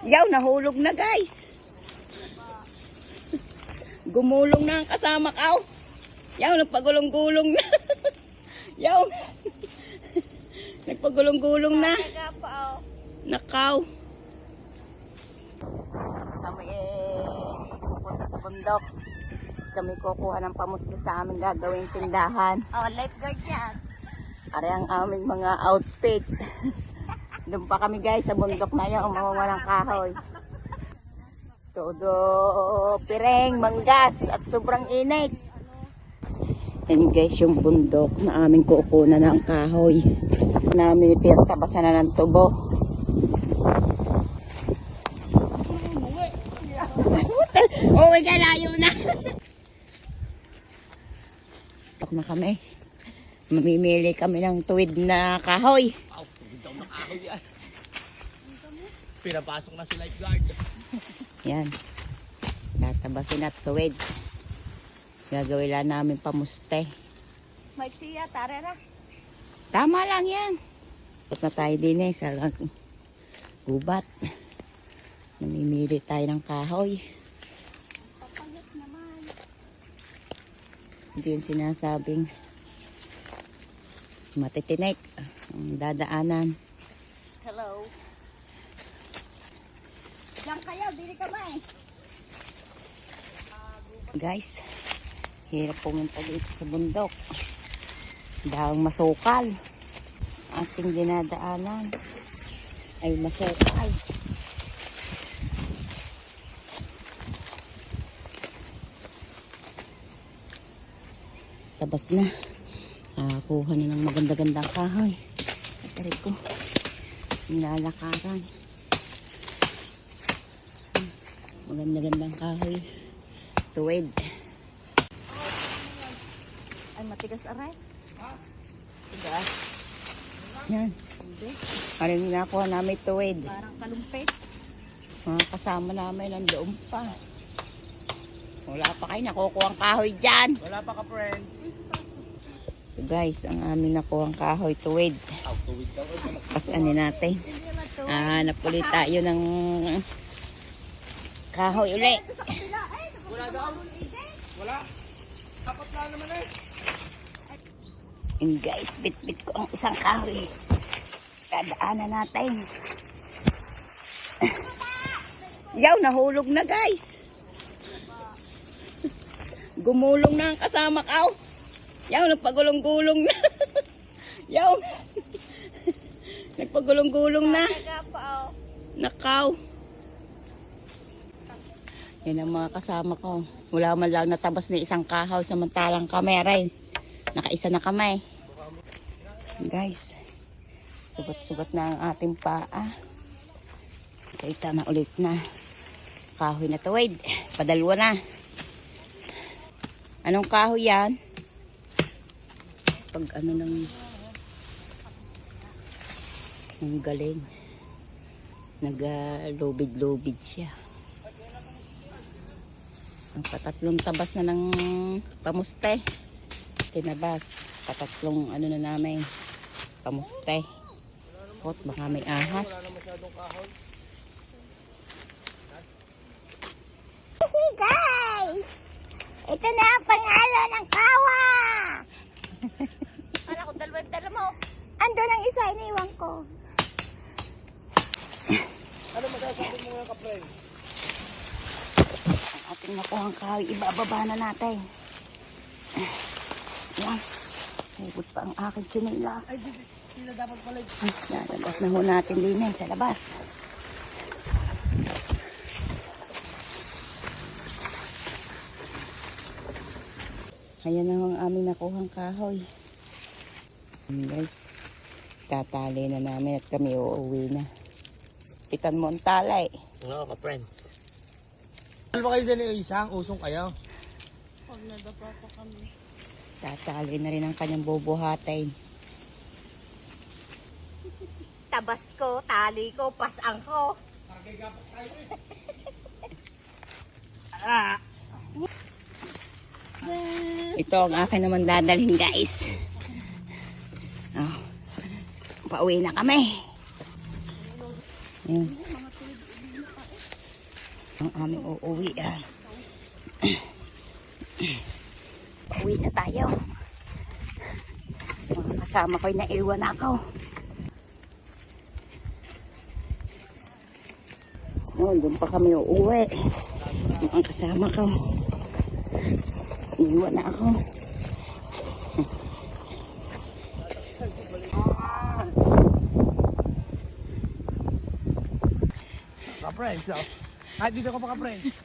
Yaw, nahulog na guys. Gumulong na ang kasama ko. Yaw, nagpagulong-gulong na. Yaw. Nagpagulong-gulong na. Nakaw. Kami pupunta sa bundok. Kami kukuha ng pamusti sa aming gagawing tindahan. Oh, lifeguard yan. Ari ang aming mga outfit. Doon pa kami guys sa bundok na yun. Umawalang kahoy. Todo pireng, manggas at sobrang init. Yan guys yung bundok na aming kukunan ng kahoy. Namin pinagtabasan na ng tubo. Uwi ka, layo na. Tok na kami. Mamimili kami ng tuwid na kahoy. Wow, tuwid daw na kahoy yan. Pinapasok na si lifeguard. Yan. Tatabasin at tuwid. Gagawin lang namin pamuste. Magsiya, tarara. Tama lang yan. Put na tayo din sa gubat. Namimili tayo ng kahoy. Papangit naman. Hindi yung sinasabing matitinik ang dadaanan. Hello. Diyan kayo, dili ka ba eh. Guys, hirap pumunta dito sa bundok. Dahil masukal. Ating dinadaanan ay masukal. Tabas na. Kuha na ng maganda-gandang kahoy. At ko, nilalakaran. Maganda-gandang kahoy. Tuwid. Ay, matigas aray. Tigas. Yan. Parang nakuha namin tuwid. Parang kalumpit. Mga kasama namin nandoon pa. Wala pa kayo nakukuha ang kahoy dyan. Wala pa ka, friends. So guys, ang aming nakuha ang kahoy tuwid. Aw, tuwid daw. Pasanin natin. Hanap ulit tayo ng kahoy ulit. Wala daw. Wala. Apat na naman eh. And guys, bit-bit ko ang isang kahoy. Dadaanan natin. Yaw, nahulog na guys. Gumulong na ang kasama ko. Yaw, nagpagulong-gulong na. Yaw. Nagpagulong-gulong na. Nakaw. Yan ang mga kasama ko. Wala man lang natabas na isang kahoy samantalang kamera. Nakaisa na kamay. Guys, sugat-sugat na ang ating paa. Kita na ulit na. Kahoy na tuwid. Padalwa na. Anong kahoy yan? Pag ano ng galing. Nag-lubid-lubid siya. Ang patatlong tabas na ng pamuste. Tinabas. Patatlong ano na namin. Pamuste. Kot, baka may ahas. Guys! Ito na ang panalo ng kawa! Kala ko dalawa mo. Ando ang isa, iniwan ko. Ano masasabi mo nga ka, friends? Ang ating nakuhang kahoy, ibababa na natin. Yan. Hugot pa ang aking chinilas. Ay, sila dapat pala. Lalabas na ho natin din sa labas. Ayan na ang aming nakuhang kahoy. Guys, tatali na namin at kami uuwi na. Itan mo ang talay. Oo ka, friends. Ano ba kayo dyan yung isang? Usong kayo? Huwag nadapa pa kami. Tatali na rin ang kanyang bubuhatin. Tabas ko, tali ko, pasang ko. Ito ang akin naman dadalhin guys. Oh, pauwi na kami. Ayan. Ang aming uuwi. Pauwi na tayo. Mga kasama ko'y naiwan ako. Oh, doon pa kami uuwi. Mga kasama ko. Iwan na ako. Ka-friends, oh. Kahit dito ko pa ka-friends.